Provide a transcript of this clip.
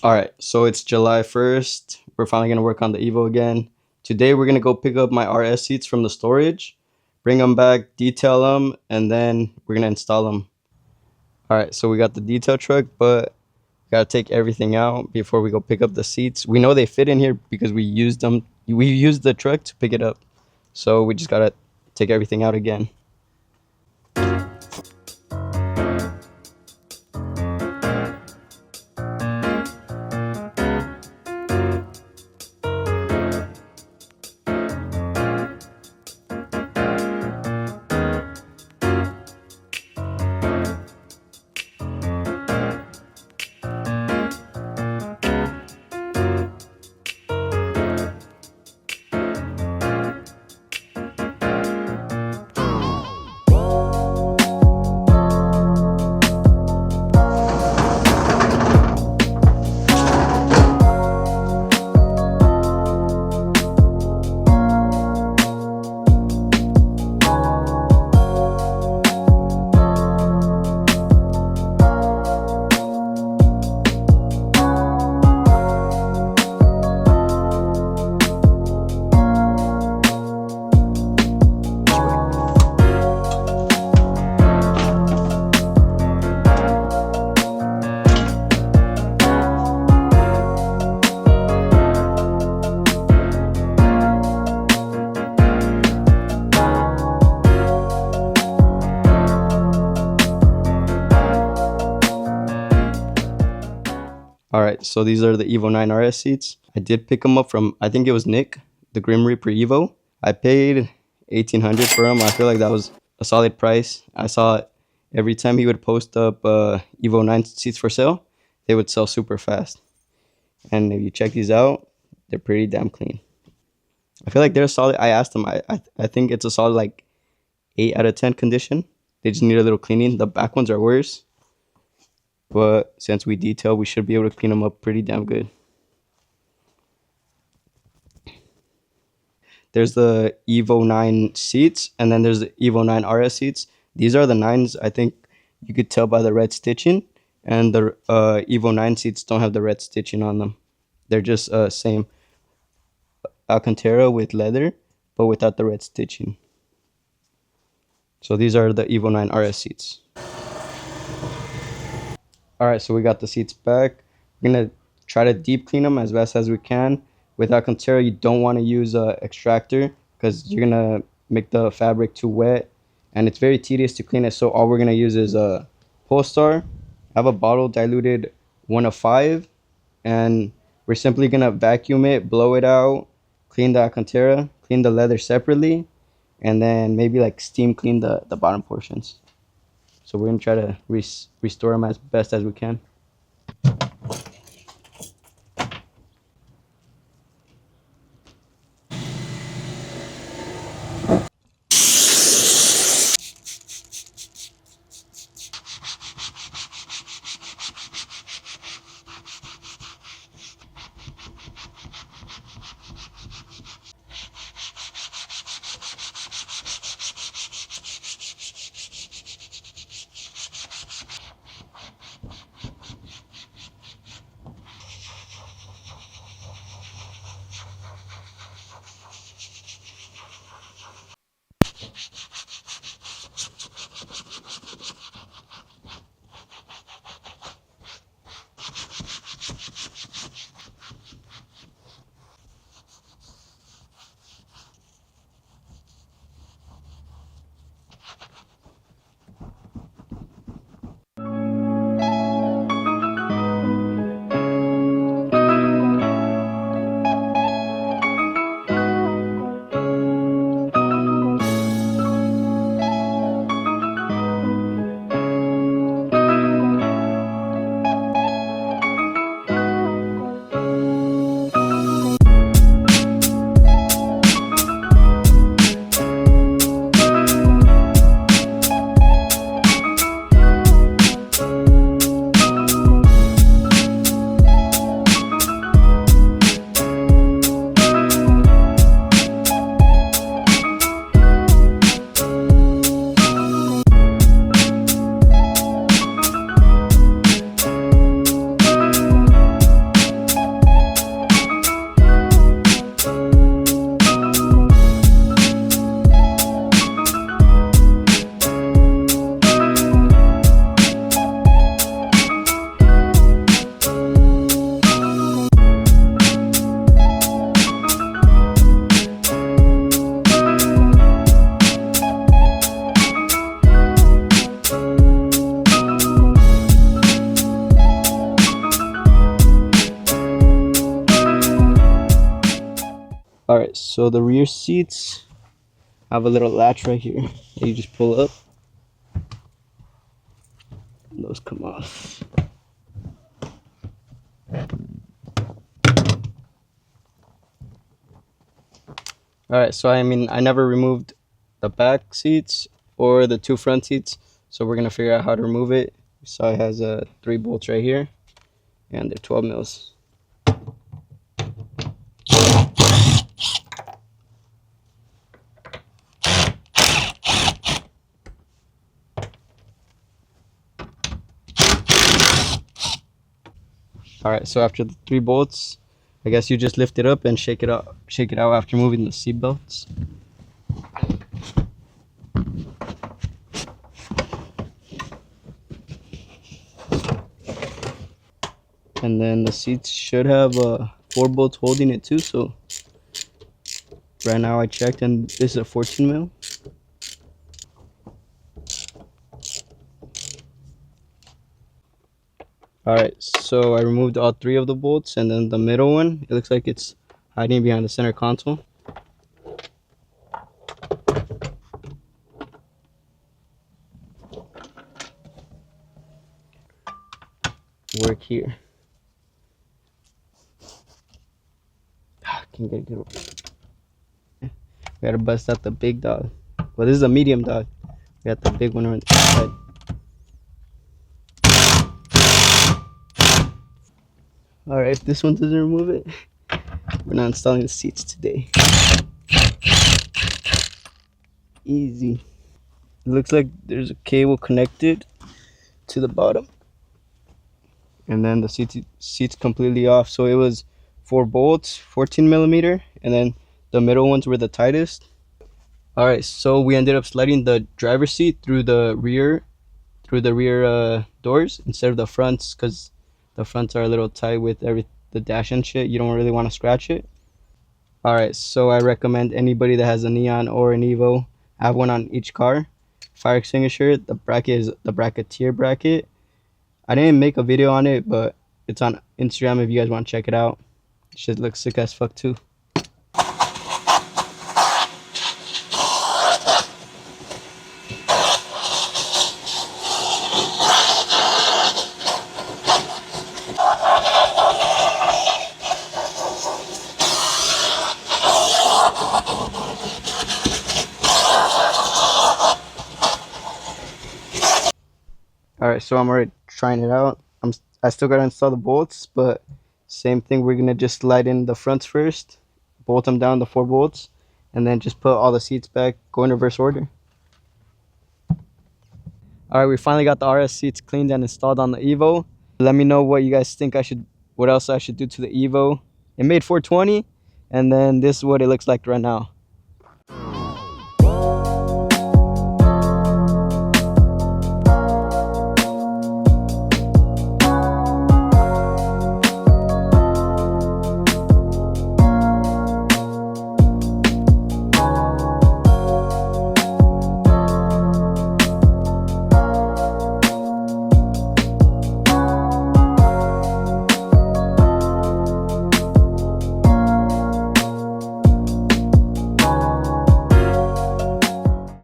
All right, so it's July 1st. We're finally going to work on the Evo again. Today, we're going to go pick up my RS seats from the storage, bring them back, detail them, and then we're going to install them. All right, so we got the detail truck, but we got to take everything out before we go pick up the seats. We know they fit in here because we used them. We used the truck to pick it up. So we just got to take everything out again. All right, so these are the Evo 9 RS seats. I did pick them up from, I think it was Nick, the Grim Reaper Evo. I paid 1,800 for them. I feel like that was a solid price. I saw it every time he would post up Evo 9 seats for sale, they would sell super fast. And if you check these out, they're pretty damn clean. I feel like they're solid. I asked them, I think it's a solid like 8 out of 10 condition. They just need a little cleaning. The back ones are worse. But since we detail, we should be able to clean them up pretty damn good. There's the Evo 9 seats, and then there's the Evo 9 RS seats. These are the 9s. I think you could tell by the red stitching, and the Evo 9 seats don't have the red stitching on them. They're just same Alcantara with leather, but without the red stitching. So these are the Evo 9 RS seats. All right, so we got the seats back. We're gonna try to deep clean them as best as we can. With Alcantara, you don't want to use a extractor because you're gonna make the fabric too wet, and it's very tedious to clean it. So all we're gonna use is a Polestar. I have a bottle diluted 1 of 5, and we're simply gonna vacuum it, blow it out, clean the Alcantara, clean the leather separately, and then maybe like steam clean the bottom portions. So we're gonna try to restore them as best as we can. All right, so the rear seats have a little latch right here that you just pull up. And those come off. All right, so I mean, I never removed the back seats or the two front seats, so we're gonna figure out how to remove it. So it has 3 bolts right here, and they're 12 mils. All right, so after the 3 bolts, I guess you just lift it up and shake it out after moving the seat belts. And then the seats should have 4 bolts holding it too. So right now I checked, and this is a 14 mil. All right, so I removed all 3 of the bolts, and then the middle one, it looks like it's hiding behind the center console. Work here. Can't get a good one. We gotta bust out the big dog. Well, this is a medium dog. We got the big one on the side. All right, if this one doesn't remove it, we're not installing the seats today. Easy. It looks like there's a cable connected to the bottom, and then the seats completely off. So it was 4 bolts, 14 millimeter, and then the middle ones were the tightest. All right, so we ended up sliding the driver's seat through the rear doors instead of the fronts, because the fronts are a little tight with the dash and shit. You don't really want to scratch it. All right, so I recommend anybody that has a Neon or an Evo have one on each car. Fire extinguisher. The bracket is the Bracketeer bracket. I didn't make a video on it, but it's on Instagram if you guys want to check it out. Shit looks sick as fuck too. All right, so I'm already trying it out. I still gotta install the bolts, but same thing. We're gonna just slide in the fronts first, bolt them down, the 4 bolts, and then just put all the seats back, go in reverse order. All right, we finally got the RS seats cleaned and installed on the Evo. Let me know what you guys think what else I should do to the Evo. It made 420, and then this is what it looks like right now.